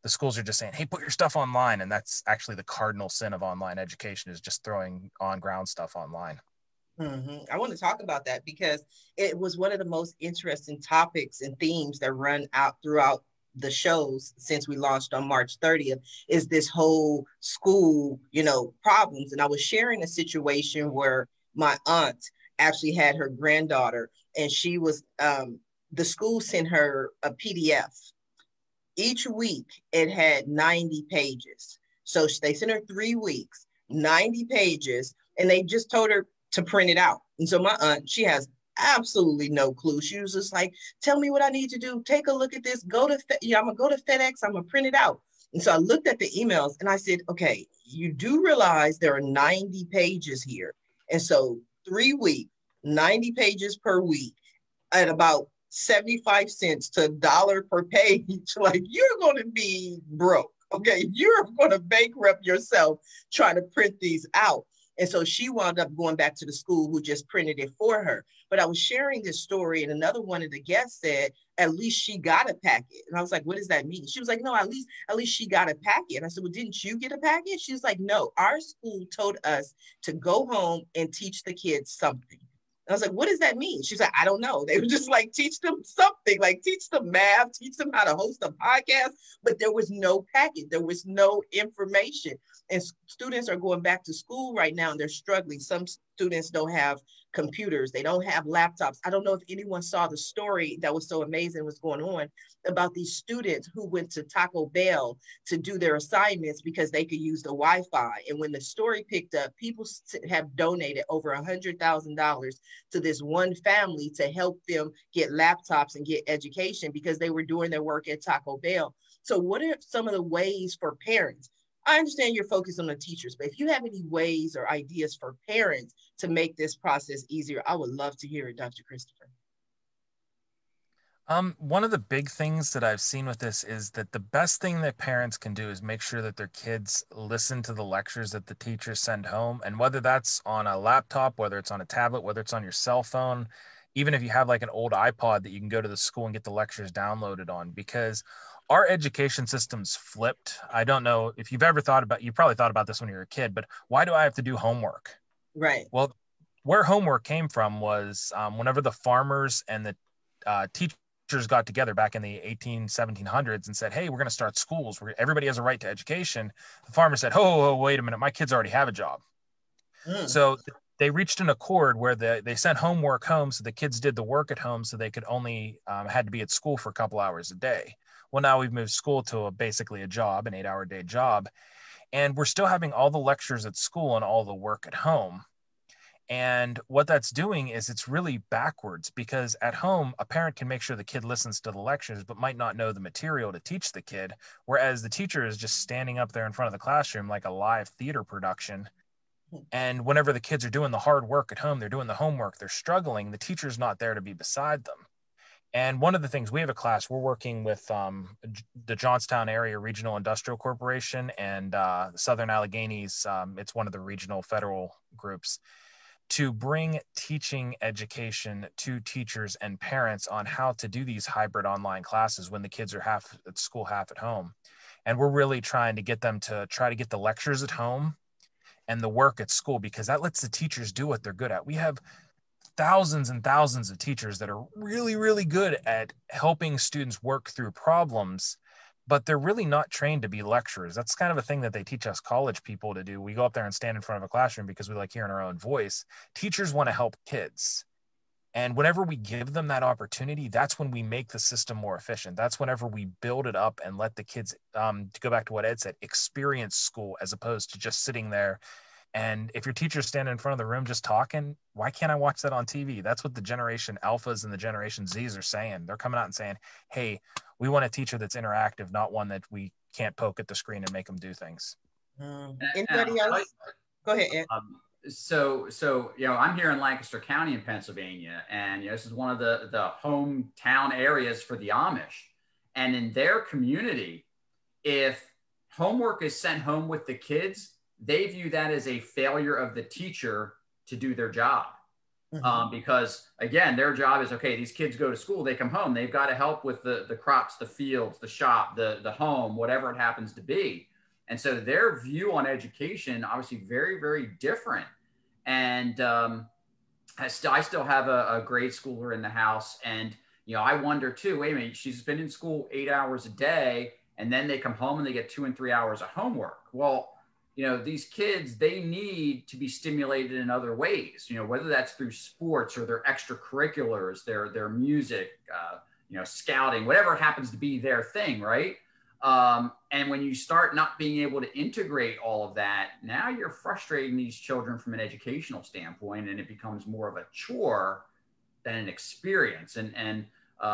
the schools are just saying, hey, put your stuff online. And that's actually the cardinal sin of online education, is just throwing on ground stuff online. I want to talk about that because it was one of the most interesting topics and themes that run out throughout the shows since we launched on March 30th, is this whole school, problems. And I was sharing a situation where my aunt actually had her granddaughter, and she was, the school sent her a PDF. Each week it had 90 pages. So they sent her 3 weeks, 90 pages, and they just told her to print it out. And so my aunt, she has absolutely no clue. She was just like, tell me what I need to do. Take a look at this. I'm going to go to FedEx. I'm going to print it out. And so I looked at the emails and I said, okay, you do realize there are 90 pages here. And so 3 weeks, 90 pages per week at about 75 cents to $1 per page. Like, you're going to be broke. Okay. You're going to bankrupt yourself trying to print these out. And so she wound up going back to the school who just printed it for her. But I was sharing this story, and another one of the guests said, at least she got a packet. And I was like, what does that mean? She was like, no, at least she got a packet. And I said, well, didn't you get a packet? She was like, no, our school told us to go home and teach the kids something. I was like, what does that mean? She's like, I don't know. They were just like, teach them something, like teach them math, teach them how to host a podcast. But there was no packet. There was no information. And students are going back to school right now and they're struggling. Some students don't have computers. They don't have laptops. I don't know if anyone saw the story that was so amazing what's going on about these students who went to Taco Bell to do their assignments because they could use the Wi-Fi. And when the story picked up, people have donated over $100,000 to this one family to help them get laptops and get education because they were doing their work at Taco Bell. So what are some of the ways for parents? I understand you're focused on the teachers, but if you have any ways or ideas for parents to make this process easier, I would love to hear it, Dr. Christopher. One of the big things that I've seen with this is that the best thing that parents can do is make sure that their kids listen to the lectures that the teachers send home. And whether that's on a laptop, whether it's on a tablet, whether it's on your cell phone, even if you have like an old iPod that you can go to the school and get the lectures downloaded on, because our education system's flipped. I don't know if you've ever you probably thought about this when you were a kid, but why do I have to do homework? Right. Well, where homework came from was whenever the farmers and the teachers got together back in the 1700s and said, hey, we're going to start schools where everybody has a right to education. The farmer said, oh, wait a minute, my kids already have a job. So they reached an accord where they sent homework home, so the kids did the work at home, so they could only had to be at school for a couple hours a day. Well, now we've moved school to basically a job, an 8-hour-day job, and we're still having all the lectures at school and all the work at home. And what that's doing is it's really backwards, because at home, a parent can make sure the kid listens to the lectures, but might not know the material to teach the kid, whereas the teacher is just standing up there in front of the classroom like a live theater production. And whenever the kids are doing the hard work at home, they're doing the homework, they're struggling, the teacher's not there to be beside them. And one of the things, we have a class, we're working with the Johnstown Area Regional Industrial Corporation and the Southern Alleghenies, it's one of the regional federal groups, to bring teaching education to teachers and parents on how to do these hybrid online classes when the kids are half at school, half at home. And we're really trying to get them to try to get the lectures at home and the work at school, because that lets the teachers do what they're good at. We have thousands and thousands of teachers that are really, really good at helping students work through problems, but they're really not trained to be lecturers. That's kind of a thing that they teach us college people to do. We go up there and stand in front of a classroom because we like hearing our own voice. Teachers want to help kids. And whenever we give them that opportunity, that's when we make the system more efficient. That's whenever we build it up and let the kids, to go back to what Ed said, experience school as opposed to just sitting there. And if your teacher's standing in front of the room just talking, why can't I watch that on TV? That's what the Generation Alphas and the Generation Zs are saying. They're coming out and saying, hey, we want a teacher that's interactive, not one that we can't poke at the screen and make them do things. Anybody else? Go ahead, Ed. So I'm here in Lancaster County in Pennsylvania, and this is one of the hometown areas for the Amish. And in their community, if homework is sent home with the kids, they view that as a failure of the teacher to do their job. Because again, their job is, okay, these kids go to school, they come home, they've got to help with the crops, the fields, the shop, the home, whatever it happens to be. And so their view on education, obviously very, very different. And I still have a grade schooler in the house. And, I wonder too, wait a minute, she's been in school 8 hours a day, and then they come home and they get 2 and 3 hours of homework. Well, these kids, they need to be stimulated in other ways, whether that's through sports or their extracurriculars, their music, scouting, whatever happens to be their thing, right? And when you start not being able to integrate all of that, now you're frustrating these children from an educational standpoint, and it becomes more of a chore than an experience. And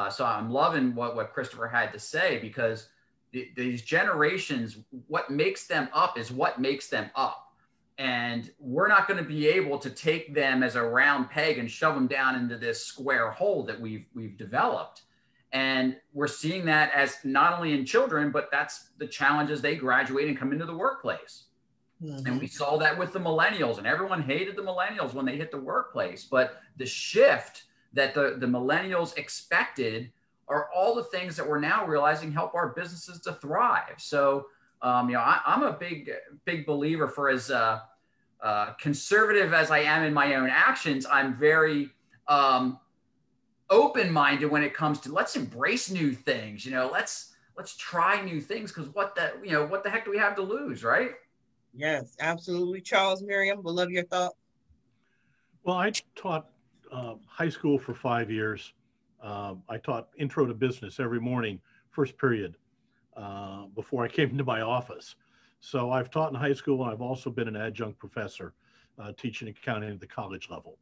so I'm loving what Christopher had to say, because these generations, what makes them up is what makes them up. And we're not going to be able to take them as a round peg and shove them down into this square hole that we've developed. And we're seeing that as not only in children, but that's the challenges they graduate and come into the workplace. And we saw that with the millennials, and everyone hated the millennials when they hit the workplace. But the shift that the millennials expected are all the things that we're now realizing help our businesses to thrive. So, I'm a big believer, for as conservative as I am in my own actions, I'm very open-minded when it comes to, let's embrace new things. Let's try new things, because what the heck do we have to lose, right? Yes, absolutely. Charles, Miriam, we'll love your thought. Well, I taught high school for 5 years. I taught intro to business every morning, first period, before I came into my office. So I've taught in high school, and I've also been an adjunct professor teaching accounting at the college level.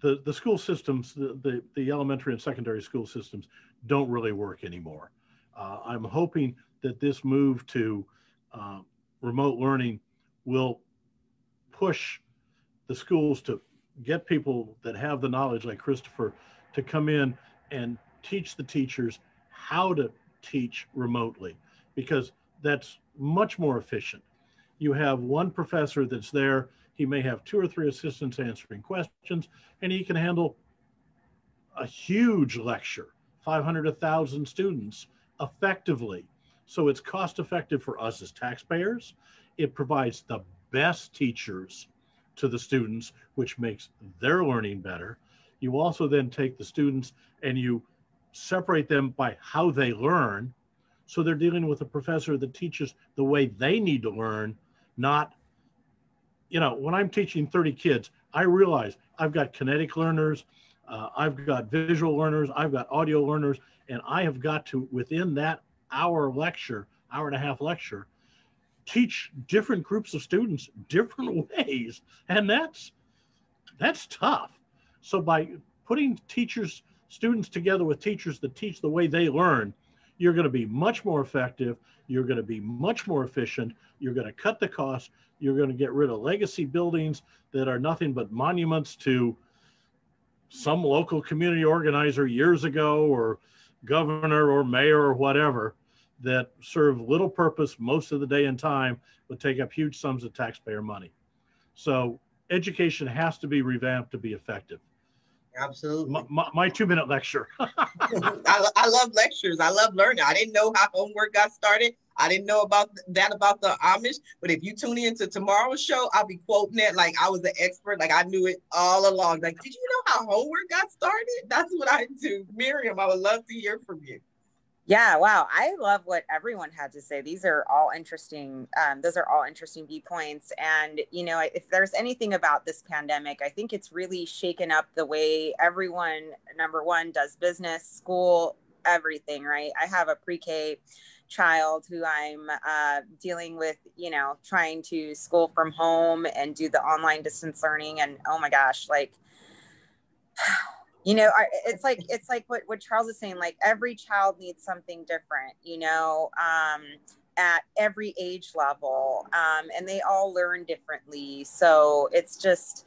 The school systems, the elementary and secondary school systems don't really work anymore. I'm hoping that this move to remote learning will push the schools to get people that have the knowledge, like Christopher, to come in and teach the teachers how to teach remotely, because that's much more efficient. You have one professor that's there, he may have 2 or 3 assistants answering questions, and he can handle a huge lecture, 500 to 1,000 students effectively. So it's cost effective for us as taxpayers. It provides the best teachers to the students, which makes their learning better. You also then take the students and you separate them by how they learn. So they're dealing with a professor that teaches the way they need to learn, not, when I'm teaching 30 kids, I realize I've got kinetic learners, I've got visual learners, I've got audio learners, and I have got to, within that hour and a half lecture, teach different groups of students different ways. And that's tough. So by putting students together with teachers that teach the way they learn, you're going to be much more effective. You're going to be much more efficient. You're going to cut the costs. You're going to get rid of legacy buildings that are nothing but monuments to some local community organizer years ago, or governor or mayor or whatever, that serve little purpose most of the day and time, but take up huge sums of taxpayer money. So education has to be revamped to be effective. Absolutely. My 2-minute lecture. I love lectures. I love learning. I didn't know how homework got started. I didn't know about the Amish, but if you tune into tomorrow's show, I'll be quoting it like I was an expert, like I knew it all along. Like, did you know how homework got started? That's what I do. Miriam, I would love to hear from you. Yeah, wow. I love what everyone had to say. These are all interesting. Those are all interesting viewpoints. And, if there's anything about this pandemic, I think it's really shaken up the way everyone, number one, does business, school, everything, right? I have a pre-K child who I'm dealing with, trying to school from home and do the online distance learning. And oh my gosh, like, it's like what Charles is saying, like every child needs something different, at every age level, and they all learn differently. So it's just,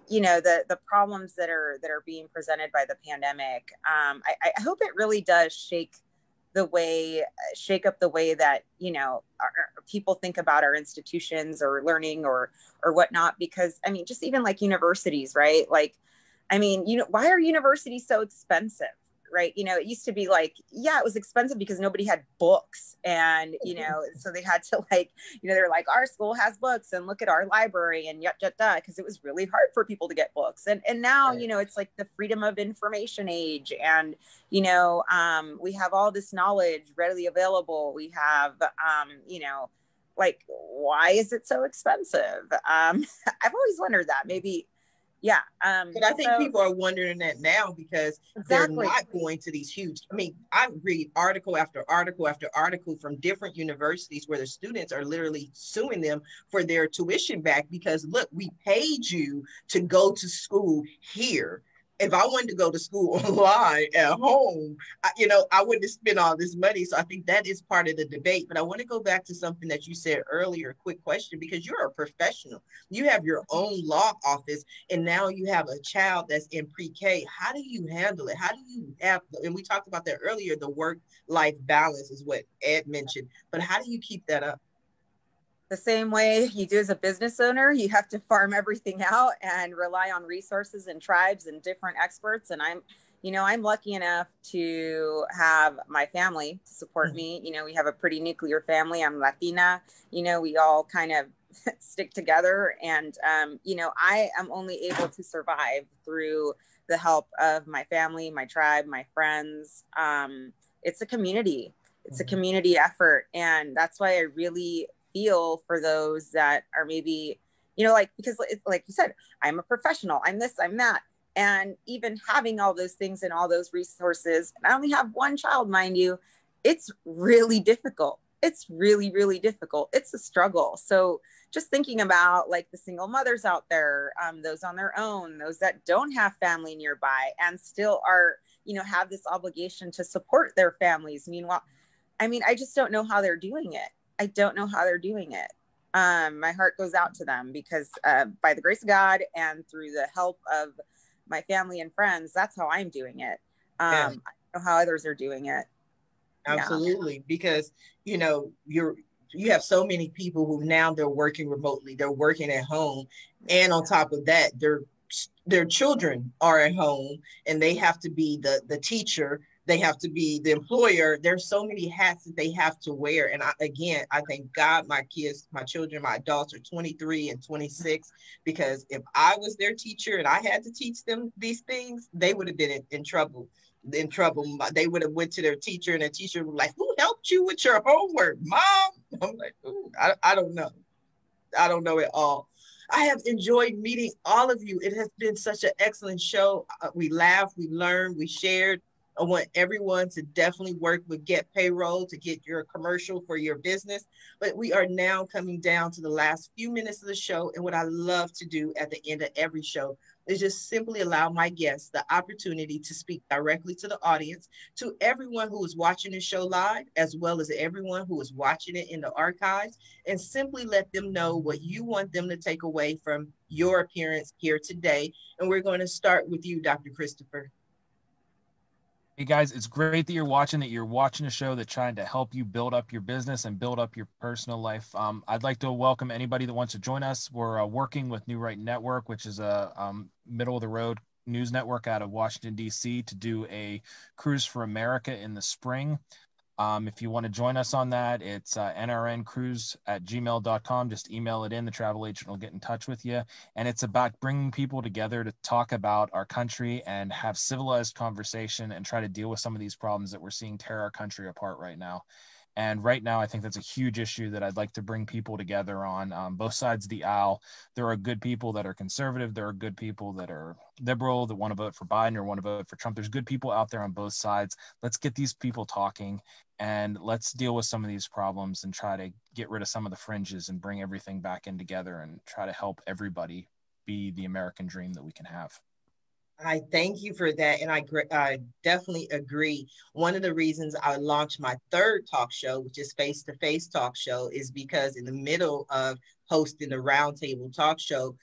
you know, the problems that are being presented by the pandemic. I hope it really does shake up the way that, you know, our people think about our institutions or learning or whatnot. Because I mean, just even like universities, right? Like, I mean, you know, why are universities so expensive? Right. You know, it used to be like, yeah, it was expensive because nobody had books. And, you know, so they had to like, you know, they're like, our school has books and look at our library and yet, because it was really hard for people to get books. And now, you know, it's like the freedom of information age. And, you know, we have all this knowledge readily available. We have, you know, like, why is it so expensive? I've always wondered that. Maybe. Yeah. But I think people are wondering that now because exactly. they're not going to these huge, I mean, I read article after article after article from different universities where the students are literally suing them for their tuition back because, look, we paid you to go to school here. If I wanted to go to school online at home, you know, I wouldn't have spent all this money. So I think that is part of the debate. But I want to go back to something that you said earlier, a quick question, because you're a professional. You have your own law office, and now you have a child that's in pre-K. How do you handle it? How do you have, and we talked about that earlier, the work-life balance is what Ed mentioned. But how do you keep that up? The same way you do as a business owner, you have to farm everything out and rely on resources and tribes and different experts. And I'm lucky enough to have my family to support me. You know, we have a pretty nuclear family. I'm Latina. You know, we all kind of stick together. And, you know, I am only able to survive through the help of my family, my tribe, my friends. It's a community. It's a community effort. And that's why I really feel for those that are maybe, you know, like, because it's like you said, I'm a professional, I'm this, I'm that. And even having all those things and all those resources, and I only have one child, mind you, it's really difficult. It's really, really difficult. It's a struggle. So just thinking about like the single mothers out there, those on their own, those that don't have family nearby and still are, you know, have this obligation to support their families. Meanwhile, I mean, I just don't know how they're doing it. I don't know how they're doing it. My heart goes out to them because by the grace of God and through the help of my family and friends, that's how I'm doing it. I don't know how others are doing it. Absolutely. Yeah. Because, you know, you have so many people who now they're working remotely, they're working at home. And on top of that, their children are at home and they have to be the teacher. They have to be the employer. There's so many hats that they have to wear. And I thank God my kids, my children, my adults are 23 and 26, because if I was their teacher and I had to teach them these things, they would have been in trouble. They would have went to their teacher and the teacher was like, who helped you with your homework, Mom? I'm like, I don't know. I don't know at all. I have enjoyed meeting all of you. It has been such an excellent show. We laughed, we learned, we shared. I want everyone to definitely work with Get Payroll to get your commercial for your business. But we are now coming down to the last few minutes of the show. And what I love to do at the end of every show is just simply allow my guests the opportunity to speak directly to the audience, to everyone who is watching the show live, as well as everyone who is watching it in the archives, and simply let them know what you want them to take away from your appearance here today. And we're going to start with you, Dr. Christopher. Hey guys, it's great that you're watching a show that's trying to help you build up your business and build up your personal life. I'd like to welcome anybody that wants to join us. We're working with New Right Network, which is a middle of the road news network out of Washington, D.C., to do a Cruise for America in the spring. If you want to join us on that, it's nrncruise@gmail.com. Just email it in. The travel agent will get in touch with you. And it's about bringing people together to talk about our country and have civilized conversation and try to deal with some of these problems that we're seeing tear our country apart right now. And right now, I think that's a huge issue that I'd like to bring people together on both sides of the aisle. There are good people that are conservative. There are good people that are liberal, that want to vote for Biden or want to vote for Trump. There's good people out there on both sides. Let's get these people talking and let's deal with some of these problems and try to get rid of some of the fringes and bring everything back in together and try to help everybody be the American dream that we can have. I thank you for that. And I definitely agree. One of the reasons I launched my third talk show, which is face-to-face talk show, is because in the middle of hosting the roundtable talk show,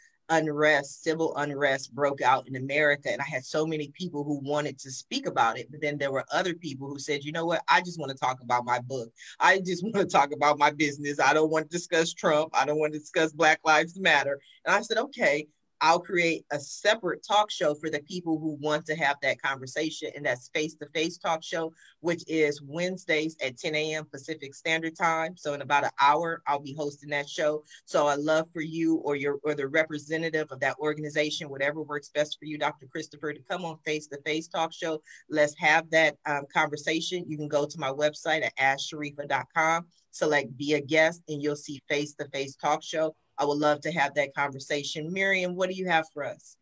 civil unrest broke out in America. And I had so many people who wanted to speak about it. But then there were other people who said, you know what? I just want to talk about my book. I just want to talk about my business. I don't want to discuss Trump. I don't want to discuss Black Lives Matter. And I said, okay, I'll create a separate talk show for the people who want to have that conversation. And that's face-to-face talk show, which is Wednesdays at 10 a.m. Pacific Standard Time. So in about an hour, I'll be hosting that show. So I'd love for you or the representative of that organization, whatever works best for you, Dr. Christopher, to come on face-to-face talk show. Let's have that conversation. You can go to my website at ashsharifa.com, select be a guest, and you'll see face-to-face talk show. I would love to have that conversation. Miriam, what do you have for us?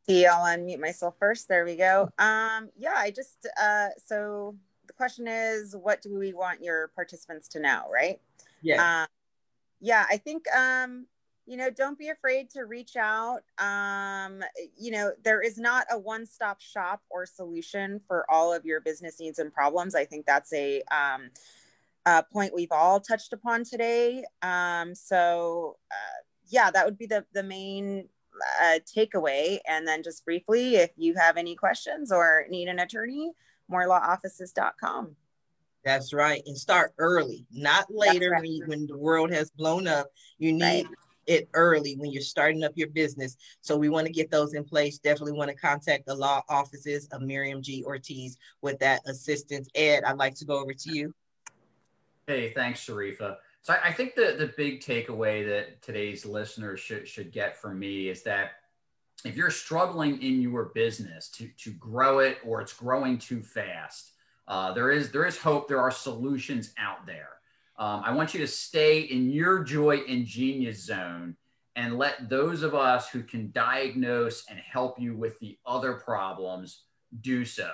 See, I'll unmute myself first. There we go. Yeah, I just, so the question is, what do we want your participants to know, right? Yeah. Yeah, I think, you know, don't be afraid to reach out. You know, there is not a one-stop shop or solution for all of your business needs and problems. I think that's a point we've all touched upon today. Yeah, that would be the main takeaway. And then just briefly, if you have any questions or need an attorney, morelawoffices.com. That's right. And start early, not later. Right. when the world has blown up. You need it early when you're starting up your business. So we want to get those in place. Definitely want to contact the law offices of Miriam G. Ortiz with that assistance. Ed, I'd like to go over to you. Hey, thanks, Sharifa. So I think the big takeaway that today's listeners should get from me is that if you're struggling in your business to grow it, or it's growing too fast, there is hope. There are solutions out there. I want you to stay in your joy and genius zone and let those of us who can diagnose and help you with the other problems do so.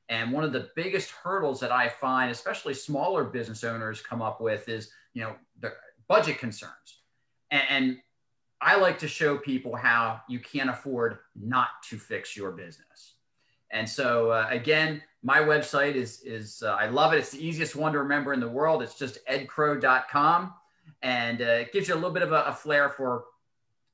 And one of the biggest hurdles that I find, especially smaller business owners come up with, is, you know, the budget concerns. And I like to show people how you can't afford not to fix your business. And so, again, my website is I love it. It's the easiest one to remember in the world. It's just edcrow.com. And it gives you a little bit of a flair for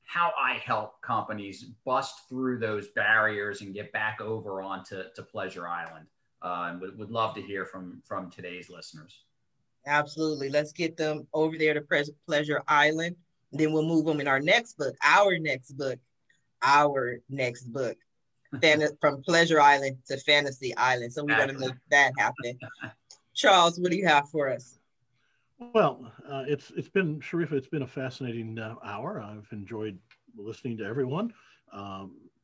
how I help companies bust through those barriers and get back over onto Pleasure Island. And would love to hear from today's listeners. Absolutely. Let's get them over there to Pleasure Island. Then we'll move them in our next book, from Pleasure Island to Fantasy Island. So we're going to make that happen. Charles, what do you have for us? Well, it's been, Sharifa, it's been a fascinating hour. I've enjoyed listening to everyone.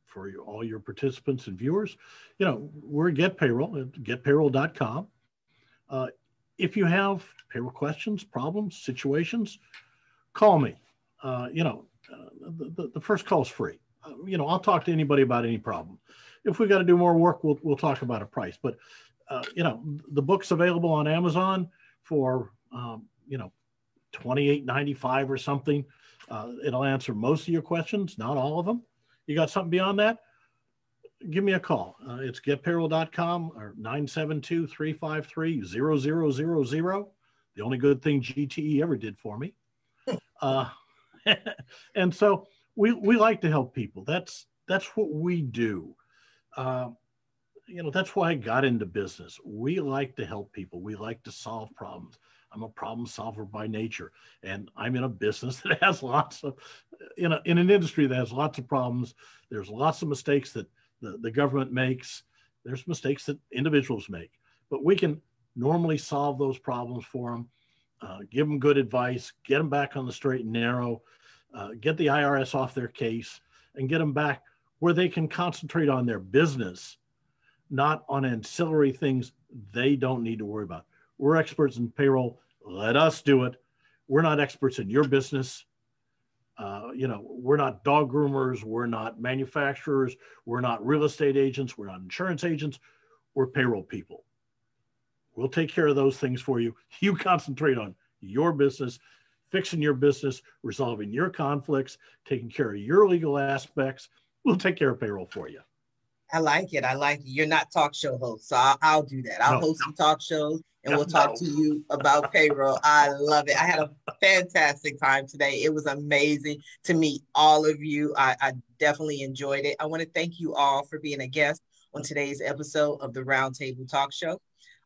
For all your participants and viewers, you know, we're Get Payroll at getpayroll.com. If you have payroll questions, problems, situations, call me. You know, the first call is free. You know, I'll talk to anybody about any problem. If we got to do more work, we'll talk about a price. But you know, the book's available on Amazon for you know, $28.95 or something. It'll answer most of your questions, not all of them. You got something beyond that? Give me a call. It's getpayroll.com or 972-353-0000. The only good thing GTE ever did for me. And so we like to help people. That's what we do. You know, that's why I got into business. We like to help people. We like to solve problems. I'm a problem solver by nature, and I'm in a business that has lots of, in an industry that has lots of problems. There's lots of mistakes that the government makes. There's mistakes that individuals make, but we can normally solve those problems for them, give them good advice, get them back on the straight and narrow, get the IRS off their case, and get them back where they can concentrate on their business, not on ancillary things they don't need to worry about. We're experts in payroll. Let us do it. We're not experts in your business. You know, we're not dog groomers. We're not manufacturers. We're not real estate agents. We're not insurance agents. We're payroll people. We'll take care of those things for you. You concentrate on your business, fixing your business, resolving your conflicts, taking care of your legal aspects, we'll take care of payroll for you. I like it. I like it. You're not talk show host, so I'll do that. I'll host some talk shows and we'll talk to you about payroll. I love it. I had a fantastic time today. It was amazing to meet all of you. I definitely enjoyed it. I want to thank you all for being a guest on today's episode of the Roundtable Talk Show.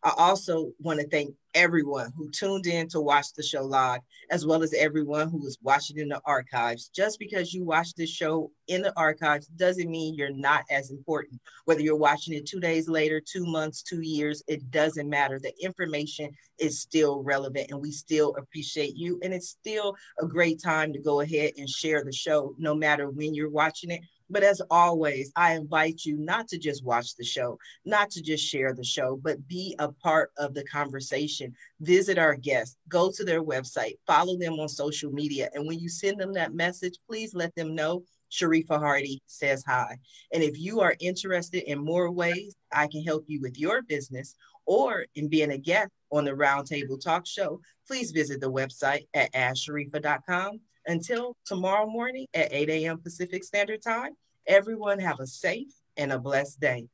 I also want to thank everyone who tuned in to watch the show live, as well as everyone who was watching in the archives. Just because you watch this show in the archives doesn't mean you're not as important. Whether you're watching it 2 days later, 2 months, 2 years, it doesn't matter. The information is still relevant and we still appreciate you. And it's still a great time to go ahead and share the show, no matter when you're watching it. But as always, I invite you not to just watch the show, not to just share the show, but be a part of the conversation. Visit our guests, go to their website, follow them on social media. And when you send them that message, please let them know Sharifa Hardy says hi. And if you are interested in more ways I can help you with your business or in being a guest on the Roundtable Talk Show, please visit the website at asksharifa.com. Until tomorrow morning at 8 a.m. Pacific Standard Time, everyone have a safe and a blessed day.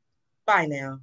Bye now.